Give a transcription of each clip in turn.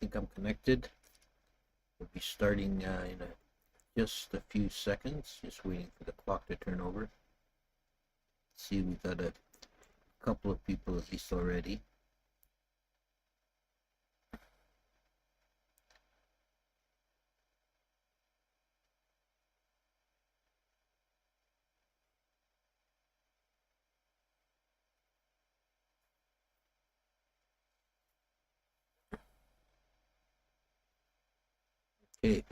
think I'm connected. We'll be starting in just a few seconds. Just waiting for the clock to turn over. See, we've got a couple of people at least already. Okay.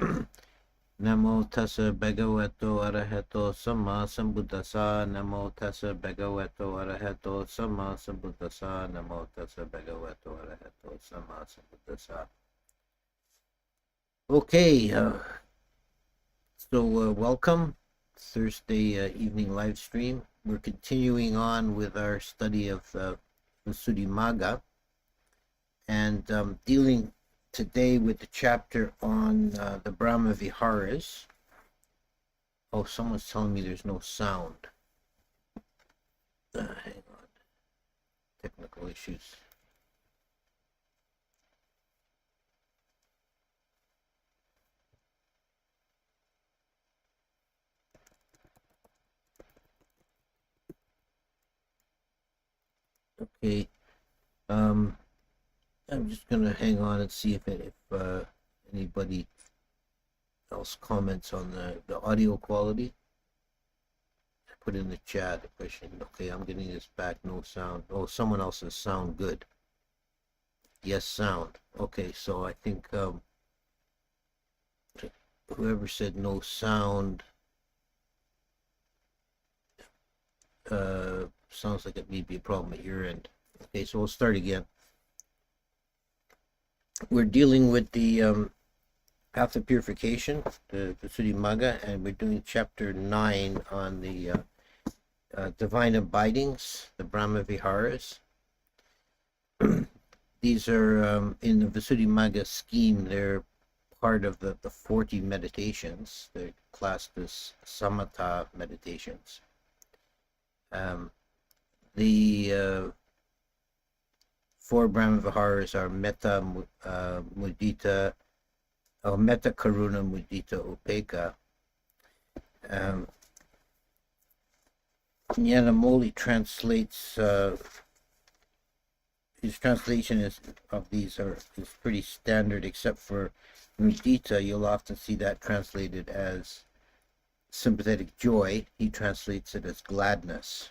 Namo tassa bhagavato arahato samma sambuddhassa. Namo tassa bhagavato arahato samma sambuddhassa. Namo tassa bhagavato arahato samma sambuddhassa. Okay, so welcome Thursday evening live stream. We're continuing on with our study of Vissudhimagga and dealing today with the chapter on the Brahma Viharas. Oh, someone's telling me there's no sound. Hang on. Technical issues. Okay. I'm just gonna hang on and see if anybody else comments on the audio quality. I put in the chat a question. Okay, I'm getting this back. No sound. Oh, someone else says sound good. Yes, sound. Okay, so I think whoever said no sound sounds like it may be a problem at your end. Okay, so we'll start again. We're dealing with the path of purification, the Vissudhimagga, and we're doing chapter 9 on the divine abidings, the Brahma Viharas. These are in the Vissudhimagga scheme. They're part of the 40 meditations. They're classed as samatha meditations. The 4 Brahma Viharas are Metta, Mudita, Metta, Karuna, Mudita, Upekkha. Nyanamoli translates, his translation of these is pretty standard, except for Mudita. You'll often see that translated as sympathetic joy. He translates it as gladness.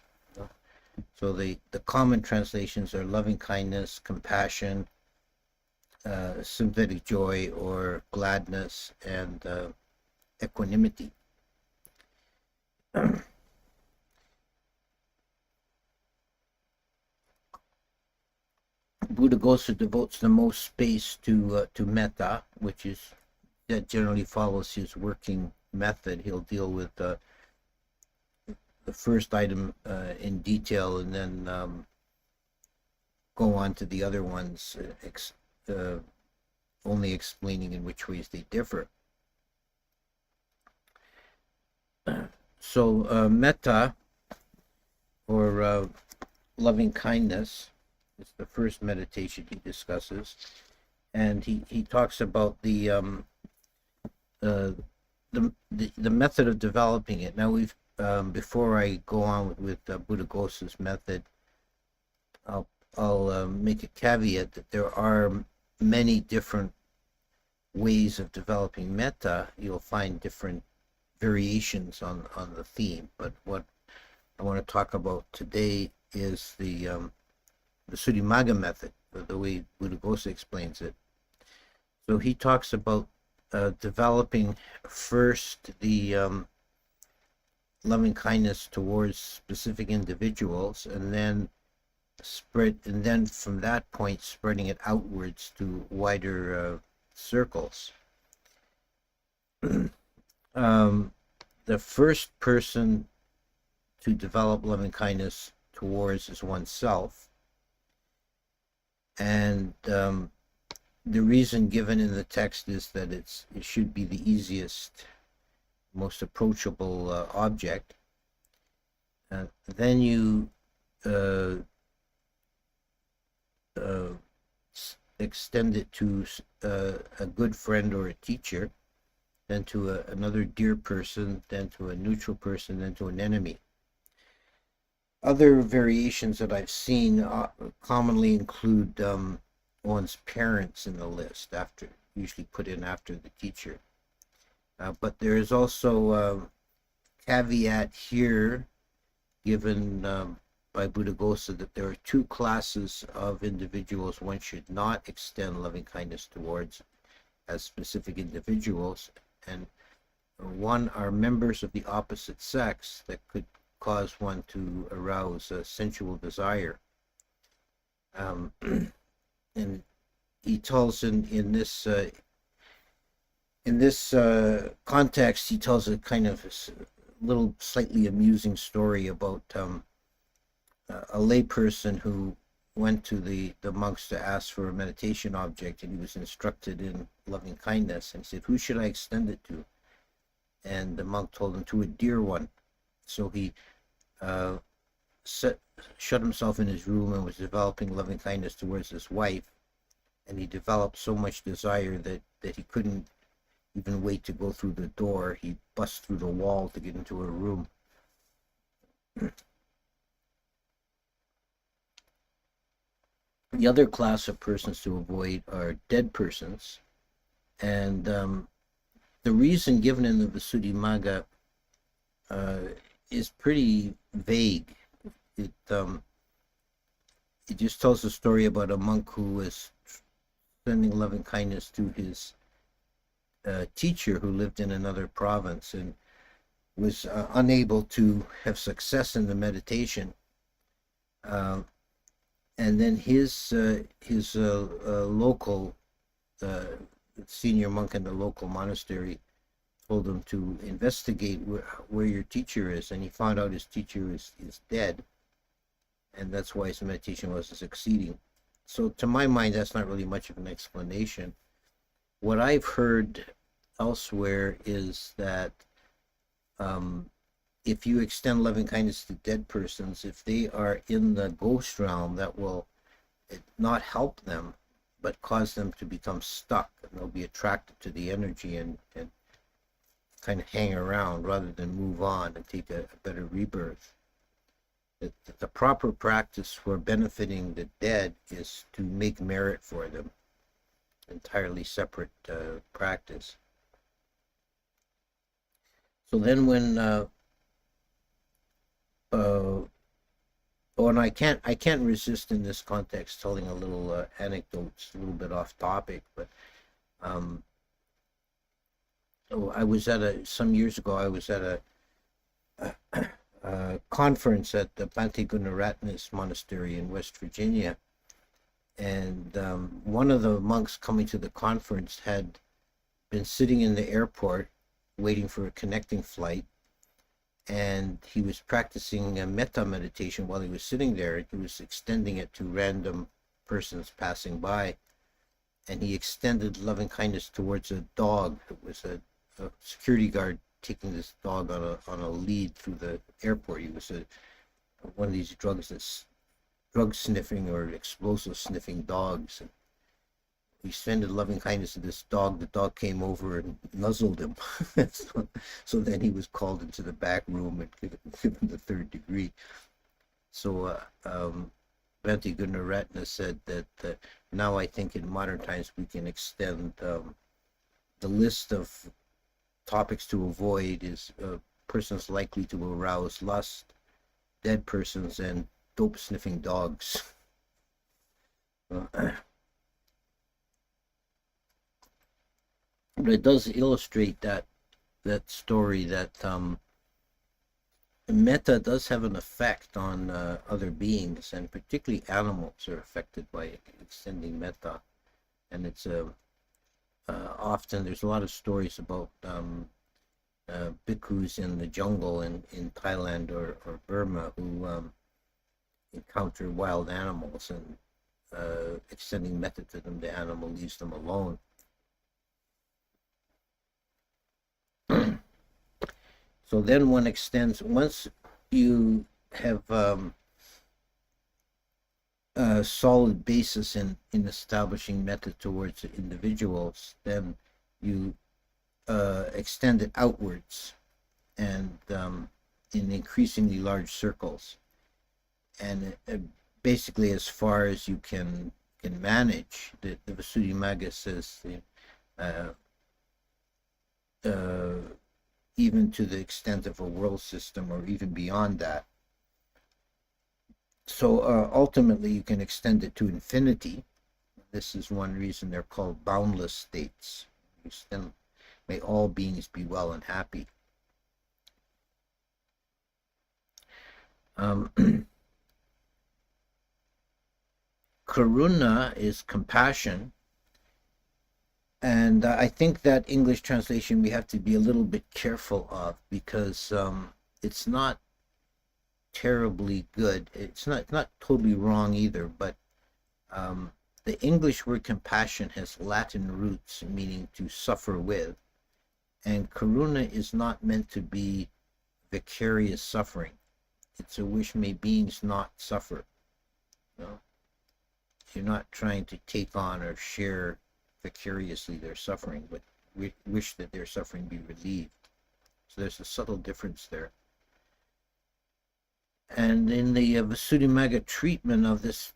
So the common translations are loving kindness, compassion, sympathetic joy or gladness, and equanimity. Buddhaghosa devotes the most space to metta, that generally follows his working method. He'll deal with the first item in detail, and then go on to the other ones, only explaining in which ways they differ. So metta, or loving kindness, is the first meditation he discusses, and he talks about the method of developing it. Now we've before I go on with Buddhaghosa's method, I'll make a caveat that there are many different ways of developing metta. You'll find different variations on the theme, but what I want to talk about today is the Vissudhimagga method, the way Buddhaghosa explains it. So he talks about developing first the loving kindness towards specific individuals, and then from that point spreading it outwards to wider circles. The first person to develop loving kindness towards is oneself, and the reason given in the text is that it should be the easiest, most approachable object. Then you extend it to a good friend or a teacher, then to another dear person, then to a neutral person, then to an enemy. Other variations that I've seen commonly include one's parents in the list, after usually put in after the teacher. But there is also a caveat here given by Buddhaghosa that there are two classes of individuals one should not extend loving kindness towards as specific individuals, and one are members of the opposite sex that could cause one to arouse a sensual desire. And he tells in this context, he tells a kind of little slightly amusing story about a layperson who went to the monks to ask for a meditation object, and he was instructed in loving kindness, and he said, "Who should I extend it to?" And the monk told him, "To a dear one." So he shut himself in his room and was developing loving kindness towards his wife, and he developed so much desire that he couldn't even wait to go through the door. He bust through the wall to get into her room. The other class of persons to avoid are dead persons, and the reason given in the Vissudhimagga is pretty vague. It just tells a story about a monk who was sending loving kindness to his teacher who lived in another province and was unable to have success in the meditation. And then his local senior monk in the local monastery told him to investigate where your teacher is, and he found out his teacher is dead, and that's why his meditation wasn't succeeding. So to my mind, that's not really much of an explanation. What I've heard elsewhere is that if you extend loving kindness to dead persons, if they are in the ghost realm, that will not help them, but cause them to become stuck, and they'll be attracted to the energy and kind of hang around rather than move on and take a better rebirth. The proper practice for benefiting the dead is to make merit for them. Entirely separate practice. So then when and I can't resist in this context telling a little anecdote, a little bit off topic, but I was some years ago, I was at a conference at the Bhante Gunaratna's monastery in West Virginia, and one of the monks coming to the conference had been sitting in the airport waiting for a connecting flight, and he was practicing a Metta meditation while he was sitting there. He was extending it to random persons passing by, and he extended loving kindness towards a dog. It was a security guard taking this dog on a lead through the airport. He was one of these drug sniffing or explosive sniffing dogs. And he extended loving kindness to this dog. The dog came over and nuzzled him. So then he was called into the back room and given the third degree. So Bhante Gunaratna said that now I think in modern times we can extend the list of topics to avoid is persons likely to arouse lust, dead persons, and dope sniffing dogs. But it does illustrate that story that metta does have an effect on other beings, and particularly animals are affected by extending metta. And it's often there's a lot of stories about bhikkhus in the jungle in Thailand or Burma who encounter wild animals, and extending metta to them, the animal leaves them alone. So then one extends, once you have solid basis in establishing metta towards individuals, then you extend it outwards and in increasingly large circles, and basically as far as you can manage. The Vissudhimagga says uh, even to the extent of a world system, or even beyond that. So ultimately, you can extend it to infinity. This is one reason they're called boundless states. Extend, may all beings be well and happy. Karuna is compassion. And I think that English translation we have to be a little bit careful of, because it's not terribly good. It's not totally wrong either, but the English word compassion has Latin roots meaning to suffer with, and karuna is not meant to be vicarious suffering. It's a wish may beings not suffer. You know? You're not trying to take on or share vicariously their suffering, but wish that their suffering be relieved. So there's a subtle difference there. And in the Vissudhimagga treatment of this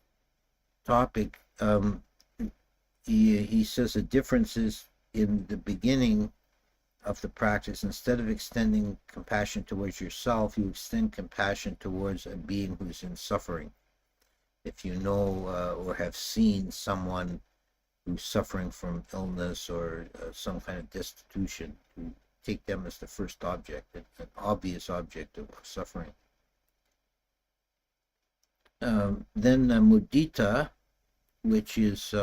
topic, he says the difference is in the beginning of the practice. Instead of extending compassion towards yourself, you extend compassion towards a being who's in suffering. If you know or have seen someone who's suffering from illness or some kind of destitution, to take them as the first object, an obvious object of suffering. Then mudita, which is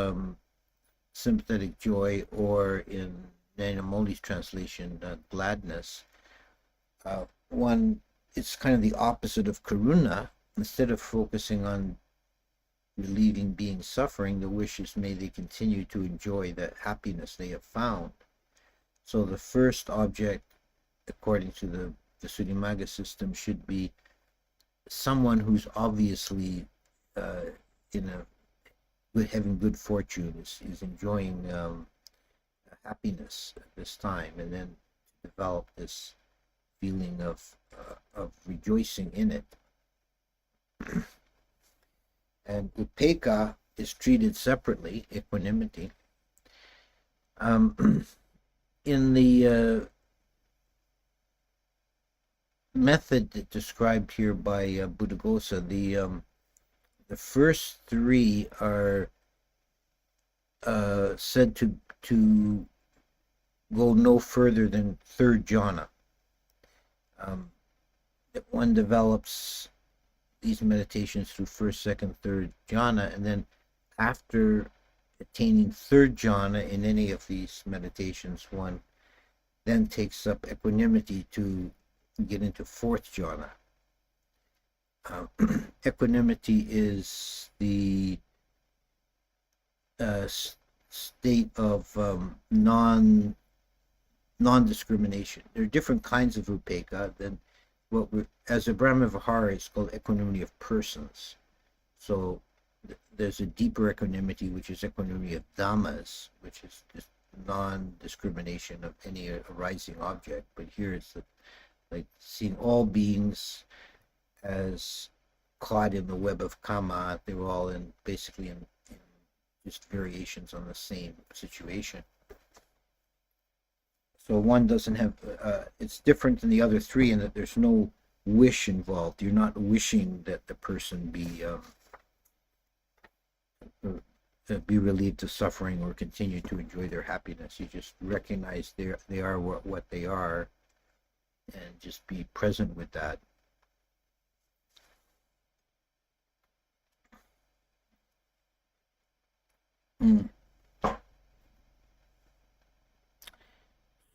sympathetic joy, or in Nana Moli's translation, gladness. It's kind of the opposite of karuna. Instead of focusing on relieving being suffering, the wish is may they continue to enjoy that happiness they have found. So the first object, according to the Vissudhimagga system, should be someone who's obviously having good fortune, is enjoying happiness at this time, and then develop this feeling of rejoicing in it. And upekkha is treated separately, equanimity. In the method described here by Buddhaghosa, the first three are said to go no further than third jhana. One develops these meditations through first, second, third jhana, and then after attaining third jhana in any of these meditations, one then takes up equanimity to get into fourth jhana. Equanimity is the state of non-discrimination. There are different kinds of upekkha. Then as a Brahma Vihara, it's called equanimity of persons. So there's a deeper equanimity, which is equanimity of dhammas, which is just non-discrimination of any arising object. But here it's like seeing all beings as caught in the web of kama. They were all basically in just variations on the same situation. So one doesn't have, it's different than the other three in that there's no wish involved. You're not wishing that the person be relieved of suffering or continue to enjoy their happiness. You just recognize they are what they are, and just be present with that.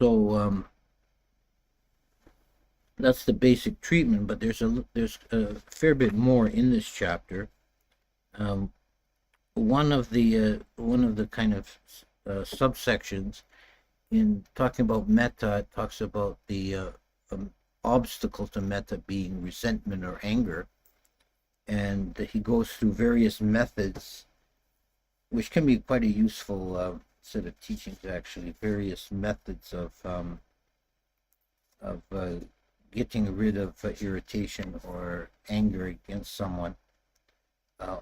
So that's the basic treatment, but there's a fair bit more in this chapter. One of the kind of subsections in talking about metta, it talks about the obstacle to metta being resentment or anger. and he goes through various methods, which can be quite a useful set of teachings, actually. Various methods of getting rid of irritation or anger against someone. Uh,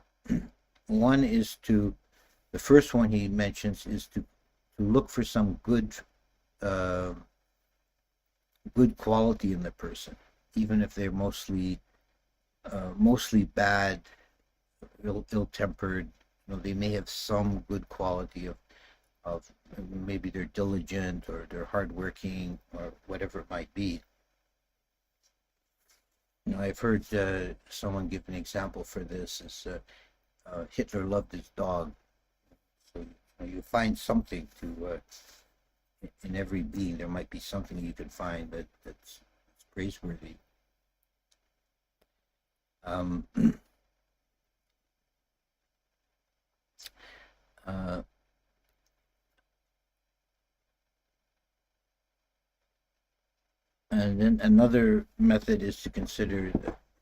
one is the first one he mentions is to look for some uh, good quality in the person, even if they're mostly bad, ill-tempered. They may have some good quality of maybe they're diligent or they're hardworking or whatever it might be. I've heard someone give an example for this is Hitler loved his dog. So you find something to in every being. There might be something you can find that's praiseworthy. And then another method is to consider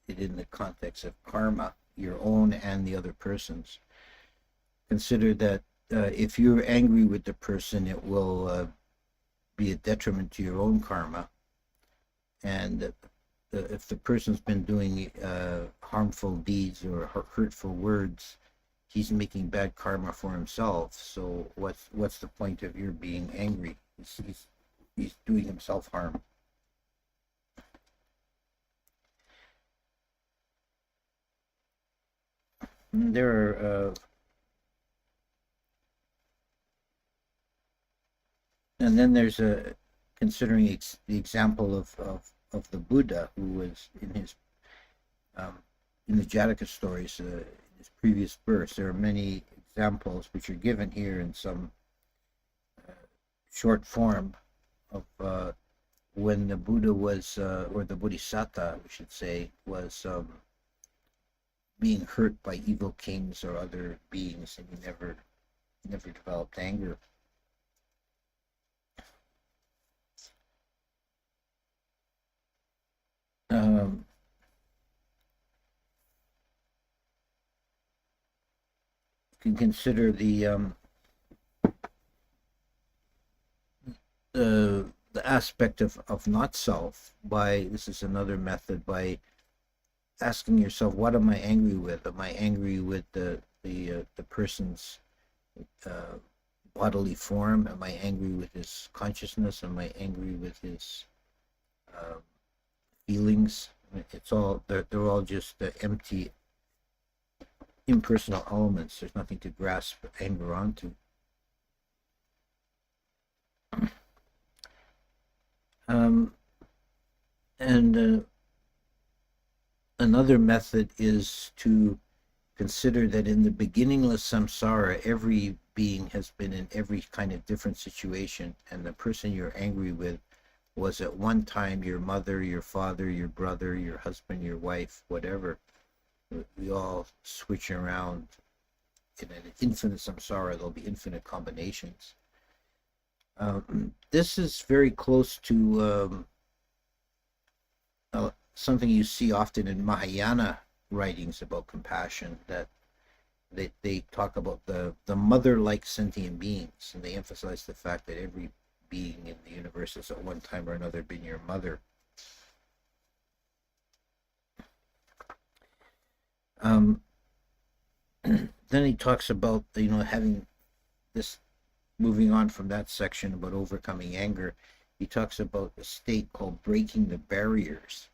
it in the context of karma, your own and the other person's. Consider that if you're angry with the person, it will be a detriment to your own karma. And if the person's been doing harmful deeds or hurtful words, he's making bad karma for himself. So what's the point of your being angry? He's doing himself harm. There are and then there's considering the example of the Buddha, who was in the Jataka stories, in his previous births. There are many examples which are given here in some short form of when the Buddha was, or the Bodhisattva, we should say, was being hurt by evil kings or other beings, and he never developed anger. Can consider the aspect of not self by, this is another method, by asking yourself, what am I angry with? Am I angry with the person's bodily form? Am I angry with his consciousness? Am I angry with his feelings? It's all they're all just empty, impersonal elements. There's nothing to grasp anger onto. And another method is to consider that in the beginningless samsara, every being has been in every kind of different situation, and the person you're angry with was at one time your mother, your father, your brother, your husband, your wife, whatever. We all switch around in an infinite samsara. There'll be infinite combinations. This is very close to something you see often in Mahayana writings about compassion, that they talk about the mother-like sentient beings, and they emphasize the fact that every being in the universe has at one time or another been your mother. Then he talks about having this, moving on from that section about overcoming anger, he talks about a state called breaking the barriers.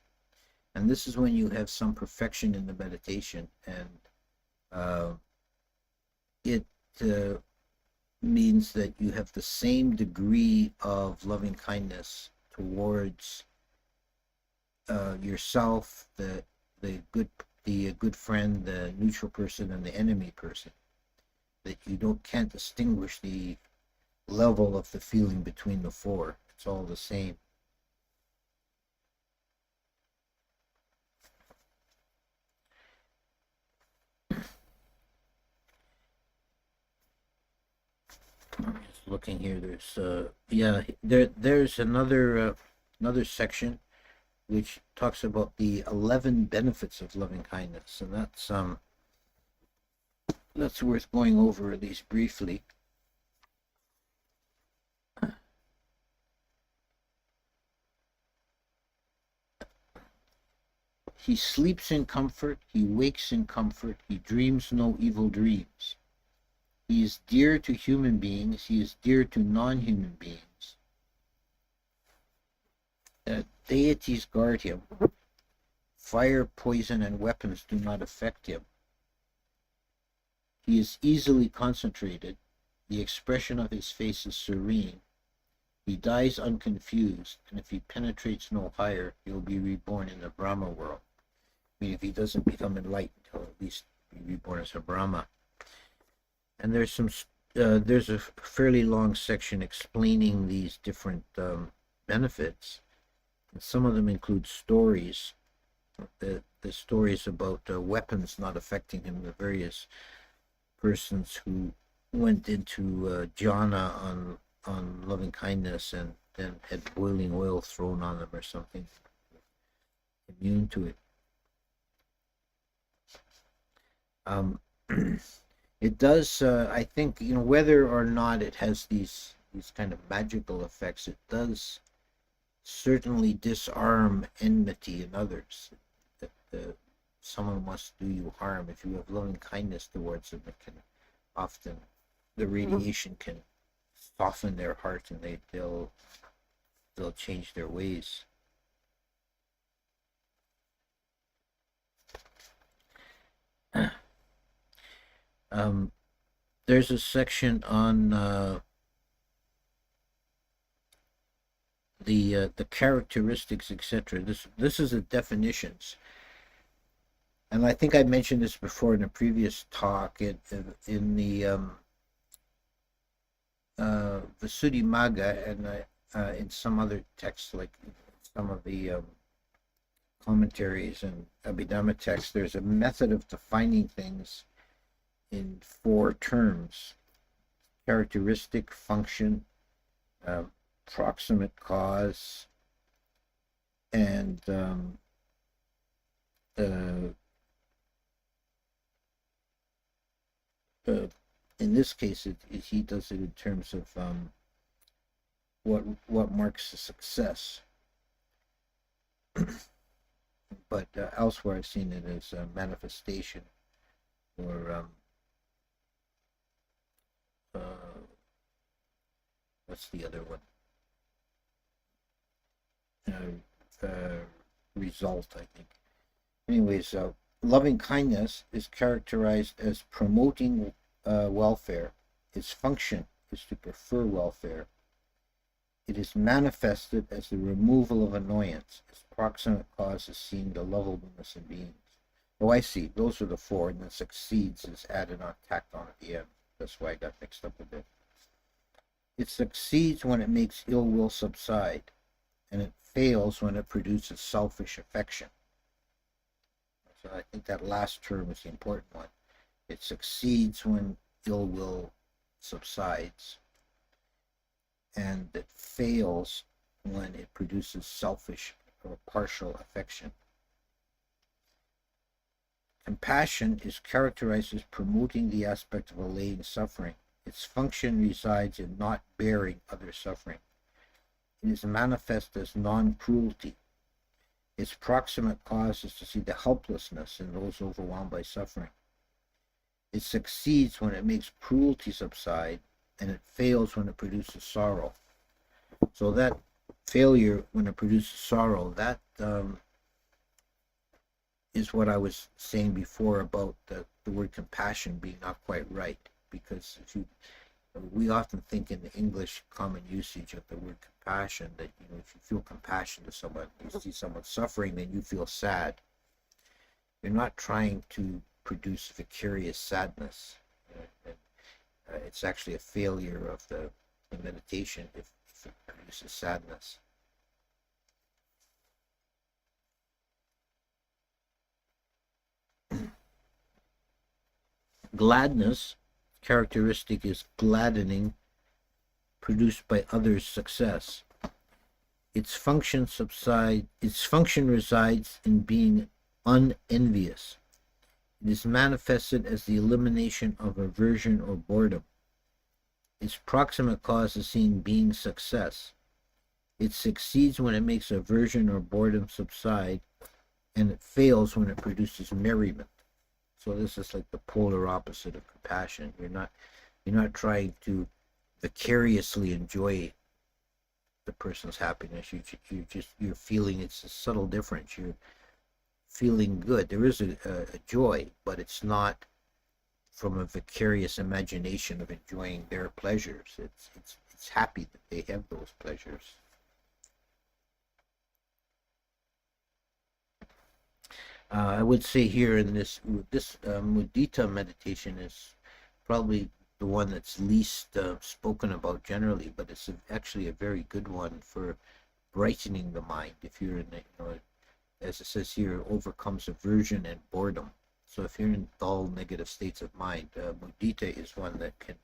And this is when you have some perfection in the meditation, and it means that you have the same degree of loving kindness towards yourself, the good friend, the neutral person, and the enemy person, that you can't distinguish the level of the feeling between the four. It's all the same. I'm just looking here. There's there's another section which talks about the 11 benefits of loving kindness, and that's worth going over at least briefly. He sleeps in comfort, he wakes in comfort, he dreams no evil dreams. He is dear to human beings, he is dear to non-human beings. Deities guard him. Fire, poison, and weapons do not affect him. He is easily concentrated. The expression of his face is serene. He dies unconfused, and if he penetrates no higher, he will be reborn in the Brahma world. I mean, if he doesn't become enlightened, he'll at least be reborn as a Brahma. And there's a fairly long section explaining these different benefits. And some of them include stories, the stories about weapons not affecting him, the various persons who went into jhana on loving kindness and then had boiling oil thrown on them or something, immune to it. It does, I think, whether or not it has these kind of magical effects, it does certainly disarm enmity in others. That someone wants to do you harm. If you have loving kindness towards them, it can often, the radiation can soften their heart, and they'll change their ways. There's a section on the characteristics, etc. This is the definitions, and I think I mentioned this before in a previous talk. In the Vissudhimagga, and in some other texts, like some of the commentaries and Abhidhamma texts, there's a method of defining things in 4 terms: characteristic, function, proximate cause, and in this case, he does it in terms of what marks a success. But elsewhere, I've seen it as a manifestation, or what's the other one? Result, I think. Anyways, loving kindness is characterized as promoting welfare. Its function is to prefer welfare. It is manifested as the removal of annoyance. Its proximate cause is seen the lovableness in beings. Oh, I see. Those are the 4, and then succeeds is added on, tacked on at the end. That's why I got mixed up a bit. It succeeds when it makes ill will subside, and it fails when it produces selfish affection. So I think that last term is the important one. It succeeds when ill will subsides, and it fails when it produces selfish or partial affection. Compassion is characterized as promoting the aspect of allaying suffering. Its function resides in not bearing other suffering. It is manifest as non-cruelty. Its proximate cause is to see the helplessness in those overwhelmed by suffering. It succeeds when it makes cruelty subside, and it fails when it produces sorrow. So that failure when it produces sorrow, that is what I was saying before about the word compassion being not quite right, because we often think in the English common usage of the word compassion that if you feel compassion to someone, you see someone suffering, then you feel sad. You're not trying to produce vicarious sadness. It's actually a failure of the meditation if it produces sadness. Gladness, characteristic is gladdening, produced by others' success. Its function resides in being unenvious. It is manifested as the elimination of aversion or boredom. Its proximate cause is seen being success. It succeeds when it makes aversion or boredom subside, and it fails when it produces merriment. So this is like the polar opposite of compassion. You're not trying to vicariously enjoy the person's happiness. You're feeling, it's a subtle difference. You're feeling good. There is a joy, but it's not from a vicarious imagination of enjoying their pleasures. It's happy that they have those pleasures. I would say here in this mudita meditation is probably the one that's least spoken about generally, but it's actually a very good one for brightening the mind. If you're in, as it says here, overcomes aversion and boredom. So if you're in dull, negative states of mind, mudita is one that can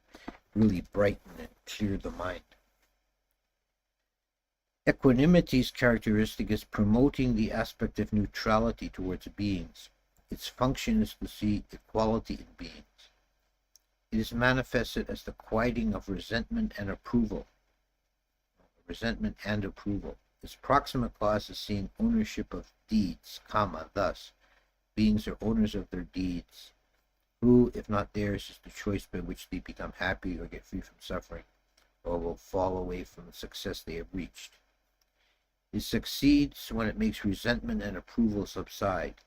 really brighten and clear the mind. Equanimity's characteristic is promoting the aspect of neutrality towards beings. Its function is to see equality in beings. It is manifested as the quieting of resentment and approval. Its proximate cause is seeing ownership of deeds, thus, beings are owners of their deeds, who, if not theirs, is the choice by which they become happy or get free from suffering, or will fall away from the success they have reached. It succeeds when it makes resentment and approval subside,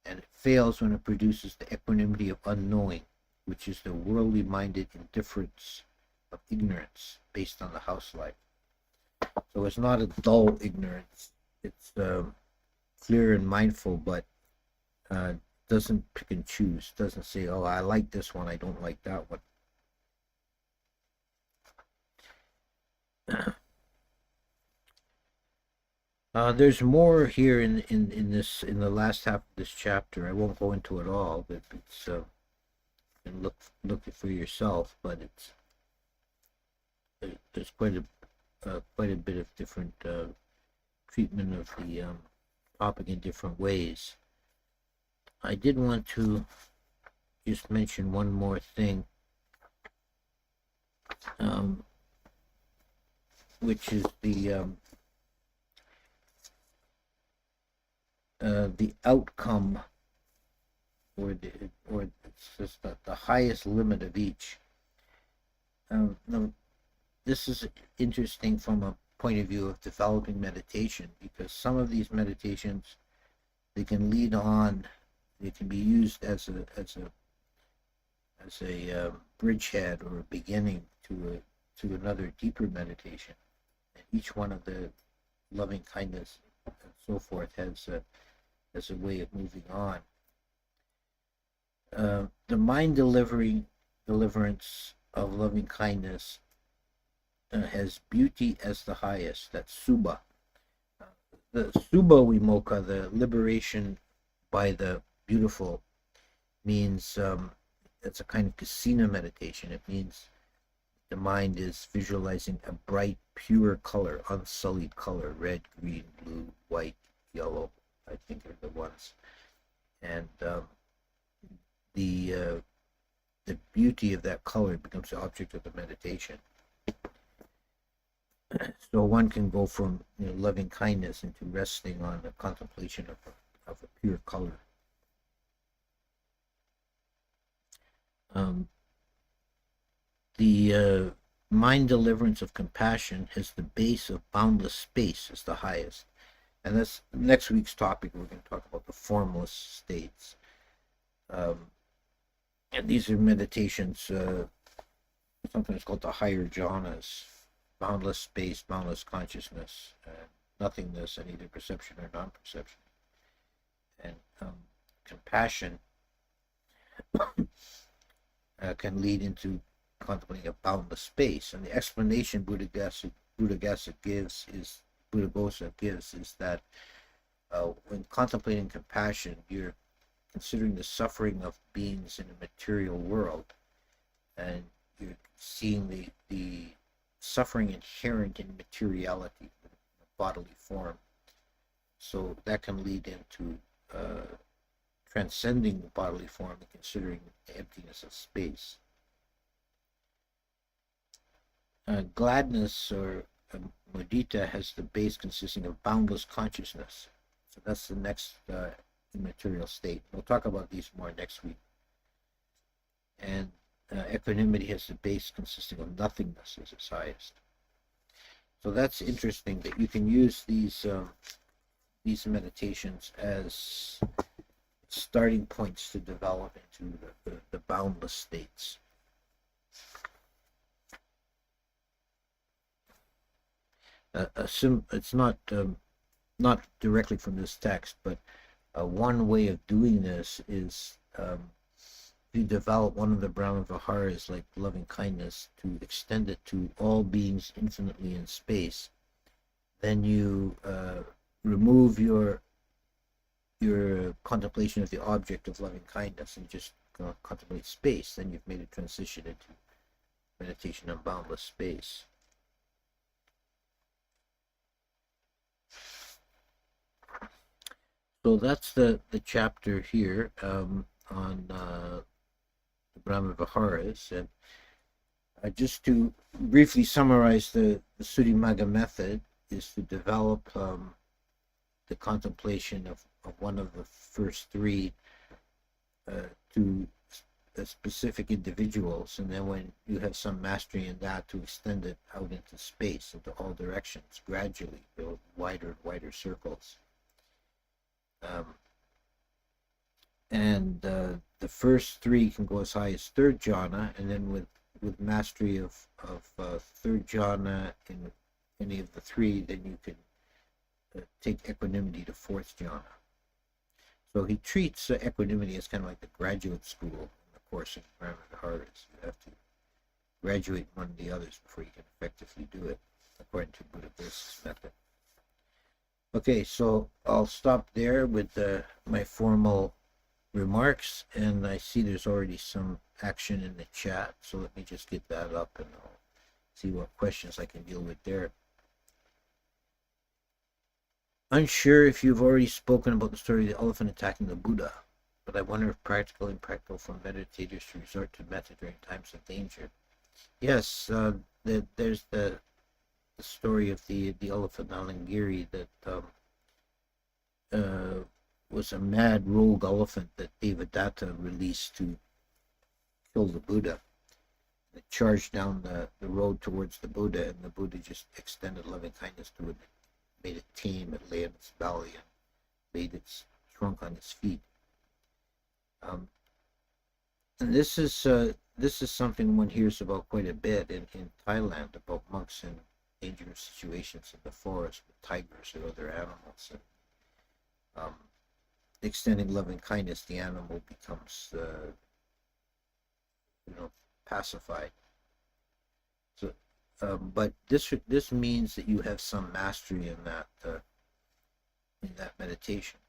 and it fails when it produces the equanimity of unknowing, which is the worldly-minded indifference of ignorance based on the house life. So it's not a dull ignorance. It's clear and mindful, but doesn't pick and choose. Doesn't say, oh, I like this one, I don't like that one. There's more here in the last half of this chapter. I won't go into it all, but it's you can look it for yourself. But there's quite a bit of different treatment of the topic in different ways. I did want to just mention one more thing, which is the outcome, or it's just the highest limit of each. Now, this is interesting from a point of view of developing meditation, because some of these meditations, they can lead on. They can be used as a bridgehead or a beginning to another deeper meditation. And each one of the loving kindness and so forth has a way of moving on. The mind deliverance of loving kindness has beauty as the highest. That's Subha. The Subha Vimokkha, the liberation by the beautiful, means it's a kind of kasina meditation. It means the mind is visualizing a bright, pure color, unsullied color, red, green, blue, white, yellow, I think are the ones. And the beauty of that color becomes the object of the meditation. So one can go from loving kindness into resting on the contemplation of a pure color. The mind deliverance of compassion has the base of boundless space as the highest. And that's next week's topic. We're going to talk about the formless states. And these are meditations, sometimes called the higher jhanas: boundless space, boundless consciousness, nothingness, and either perception or non-perception. And compassion can lead into contemplating a boundless space. And the explanation Buddhaghosa gives is that when contemplating compassion, you're considering the suffering of beings in a material world, and you're seeing the suffering inherent in materiality. bodily form. So that can lead into transcending the bodily form and considering the emptiness of space. Gladness or mudita has the base consisting of boundless consciousness. So that's the next immaterial state. We'll talk about these more next week. And equanimity has the base consisting of nothingness as its highest. So that's interesting that you can use these meditations as starting points to develop into the boundless states. It's not directly from this text, but one way of doing this is you develop one of the Brahma Viharas, like loving kindness, to extend it to all beings infinitely in space. Then you remove your contemplation of the object of loving kindness and just contemplate space. Then you've made a transition into meditation on boundless space. So that's the chapter here on the Brahma Viharas. And just to briefly summarize the Vissudhimagga method is to develop the contemplation of one of the first three to specific individuals, and then when you have some mastery in that, to extend it out into space, into all directions, gradually build wider and wider circles. And the first three can go as high as third jhana, and then with mastery of third jhana in any of the three, then you can take equanimity to fourth jhana. So he treats equanimity as kind of like the graduate school in the course of Brahma Viharas. You have to graduate one of the others before you can effectively do it, according to Buddha Buddhist method. Okay, so I'll stop there with my formal remarks, and I see there's already some action in the chat, so let me just get that up and I'll see what questions I can deal with there. Unsure if you've already spoken about the story of the elephant attacking the Buddha, but I wonder if practical and impractical for meditators to resort to metta during times of danger. Yes, there's the story of the elephant Alangiri that was a mad rogue elephant that Devadatta released to kill the Buddha. It charged down the road towards the Buddha, and the Buddha just extended loving kindness to it, made it tame, it lay on its belly, and laid its trunk on its feet. And this is something one hears about quite a bit in Thailand, about monks in dangerous situations in the forest with tigers or other animals. And extending loving kindness, the animal becomes pacified. So, but this means that you have some mastery in that meditation.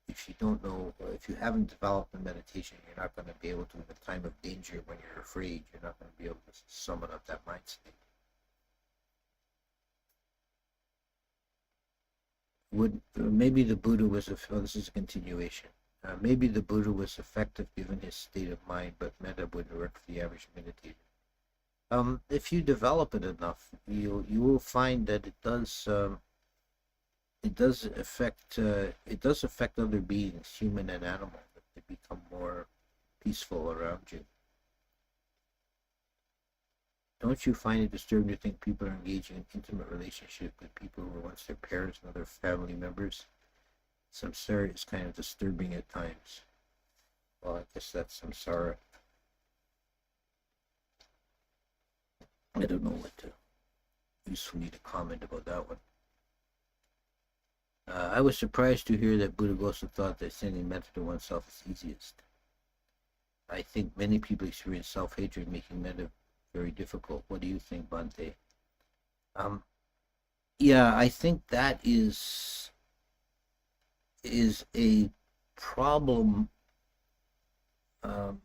If you don't know, if you haven't developed the meditation, you're not going to be able to, in a time of danger when you're afraid, you're not going to be able to summon up that mind state. Maybe the Buddha was this is a continuation. Maybe the Buddha was effective given his state of mind, but metta wouldn't work for the average meditator. If you develop it enough, you will find that it does affect other beings, human and animal, that they become more peaceful around you. Don't you find it disturbing to think people are engaging in intimate relationship with people who were once their parents and other family members? Samsara is kind of disturbing at times. Well, I guess that's samsara. I don't know what usefully to comment about that one. I was surprised to hear that Buddhaghosa thought that sending metta to oneself is easiest. I think many people experience self-hatred, making metta very difficult. What do you think, Bhante? Yeah, I think that is a problem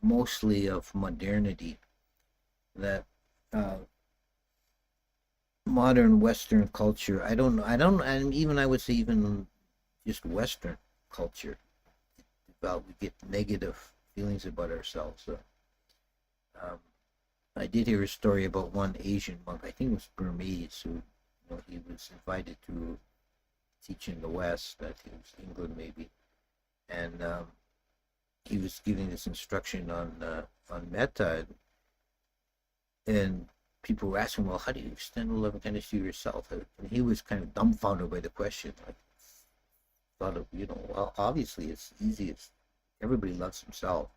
mostly of modernity, that modern Western culture, and even I would say even just Western culture, about we get negative feelings about ourselves. So, um, I did hear a story about one Asian monk. I think it was Burmese who, he was invited to teach in the West. I think it was England maybe, and he was giving this instruction on metta, and people were asking, well, how do you extend the loving kindness to yourself? And he was kind of dumbfounded by the question. Like, thought of, well, obviously it's easy. It's everybody loves himself.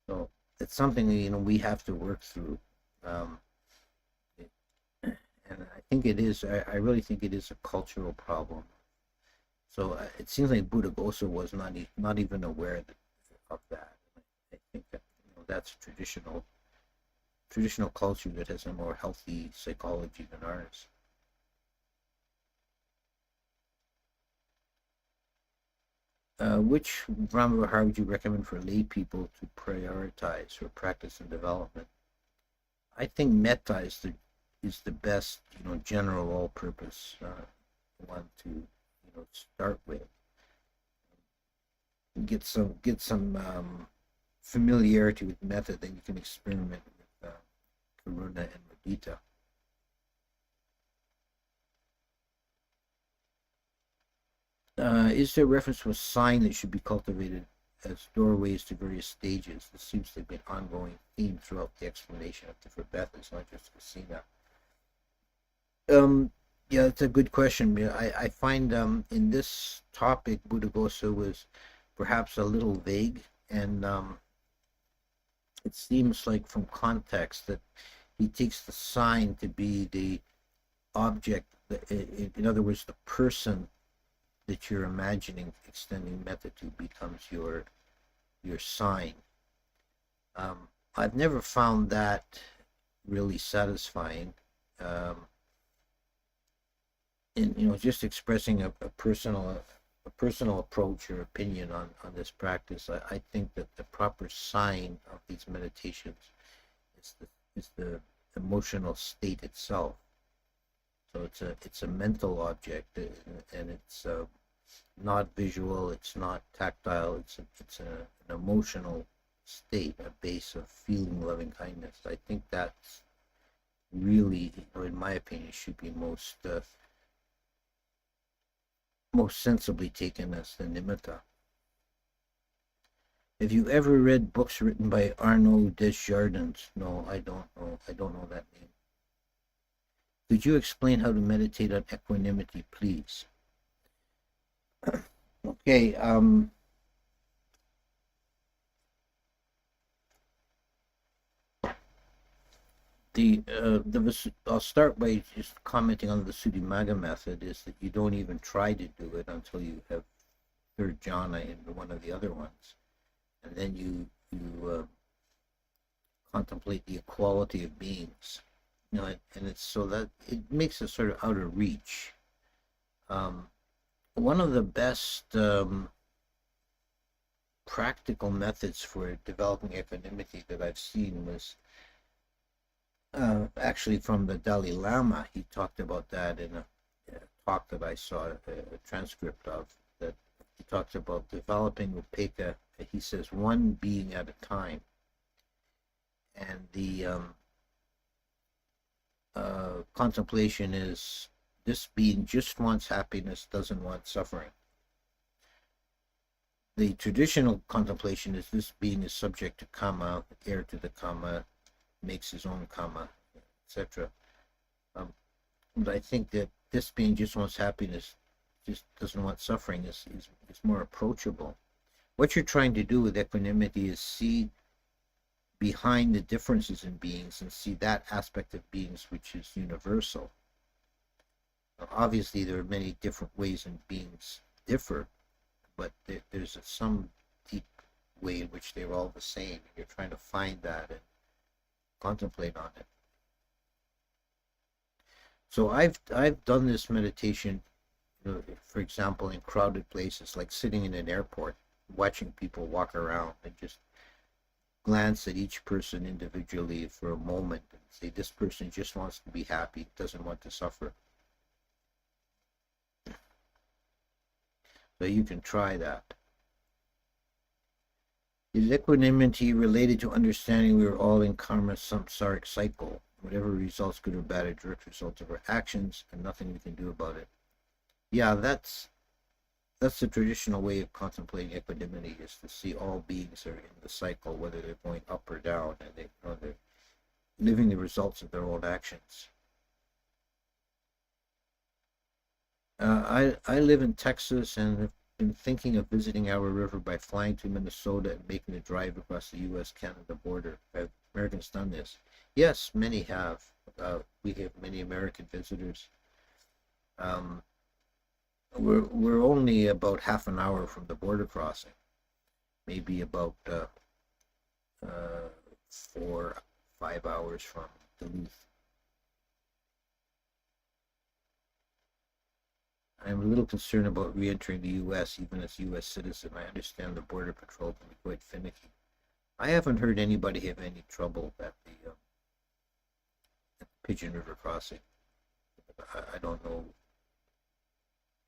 So it's something we have to work through. Um, and I think it is. I really think it is a cultural problem. So it seems like Buddhaghosa was not even aware of that. I think that that's traditional culture that has a more healthy psychology than ours. Which Brahma Vihara would you recommend for lay people to prioritize or practice in development? I think Metta is the best, general all-purpose one to start with. Get some familiarity with Metta, then you can experiment with Karuna and Mudita. Is there reference to a sign that should be cultivated as doorways to various stages? This seems to be an ongoing theme throughout the explanation of different methods, not just Kasina. Yeah, it's a good question. I find in this topic, Buddhaghosa was perhaps a little vague, and it seems like from context that he takes the sign to be the object, in other words, the person that you're imagining extending metta to becomes your sign. I've never found that really satisfying. In just expressing a personal approach or opinion on this practice, I think that the proper sign of these meditations is the emotional state itself. So it's a mental object, and it's not visual, it's not tactile, it's an emotional state, a base of feeling loving kindness. I think that's really, in my opinion, should be most sensibly taken as the nimitta. Have you ever read books written by Arnaud Desjardins? No, I don't know. I don't know that name. Could you explain how to meditate on equanimity, please? Okay. I'll start by just commenting on the Vissudhimagga method. Is that you don't even try to do it until you have third jhana in one of the other ones, and then you contemplate the equality of beings. And it's so that it makes it sort of out of reach. One of the best practical methods for developing equanimity that I've seen was actually from the Dalai Lama. He talked about that in a talk that I saw a transcript of. That he talks about developing upekkha. He says one being at a time, and the contemplation is this being just wants happiness, doesn't want suffering. The traditional contemplation is this being is subject to karma, heir to the karma, makes his own karma, etc. But I think that this being just wants happiness, just doesn't want suffering, is more approachable. What you're trying to do with equanimity is see behind the differences in beings and see that aspect of beings which is universal. Now, obviously, there are many different ways in beings differ, but there's some deep way in which they're all the same. You're trying to find that and contemplate on it. So I've done this meditation, for example, in crowded places, like sitting in an airport, watching people walk around and just glance at each person individually for a moment and say, this person just wants to be happy, doesn't want to suffer. So you can try that. Is equanimity related to understanding we are all in karma's samsaric cycle? Whatever results, good or bad, are direct results of our actions, and nothing we can do about it. Yeah, that's the traditional way of contemplating equanimity, is to see all beings are in the cycle, whether they're going up or down, and they're living the results of their own actions. I live in Texas and have been thinking of visiting our river by flying to Minnesota and making a drive across the U.S.-Canada border. Have Americans done this? Yes, many have. We have many American visitors. We're only about half an hour from the border crossing, maybe about 4-5 hours from Duluth. I'm a little concerned about re-entering the U.S. even as U.S. citizen. I understand the border patrol can be quite finicky. I haven't heard anybody have any trouble at the Pigeon River crossing. I don't know.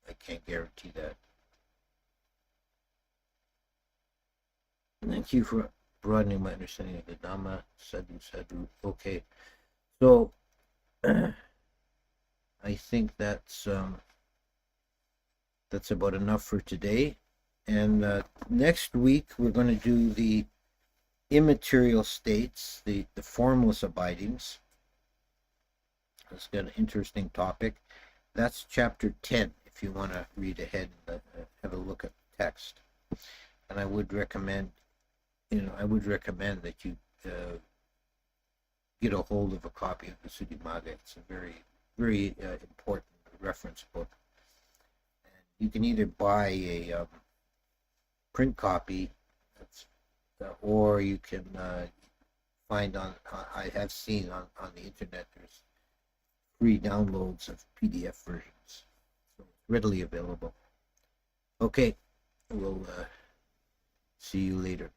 I can't guarantee that. Thank you for broadening my understanding of the Dhamma. Sadhu. Okay, so I think that's about enough for today. And next week we're going to do the immaterial states, the formless abidings. It's got an interesting topic. That's chapter 10. If you want to read ahead and have a look at the text, and I would recommend that you get a hold of a copy of Vissudhimagga. It's a very, very important reference book. You can either buy a print copy, or you can find I have seen on the internet, there's free downloads of PDF versions, so it's readily available. Okay, we'll see you later.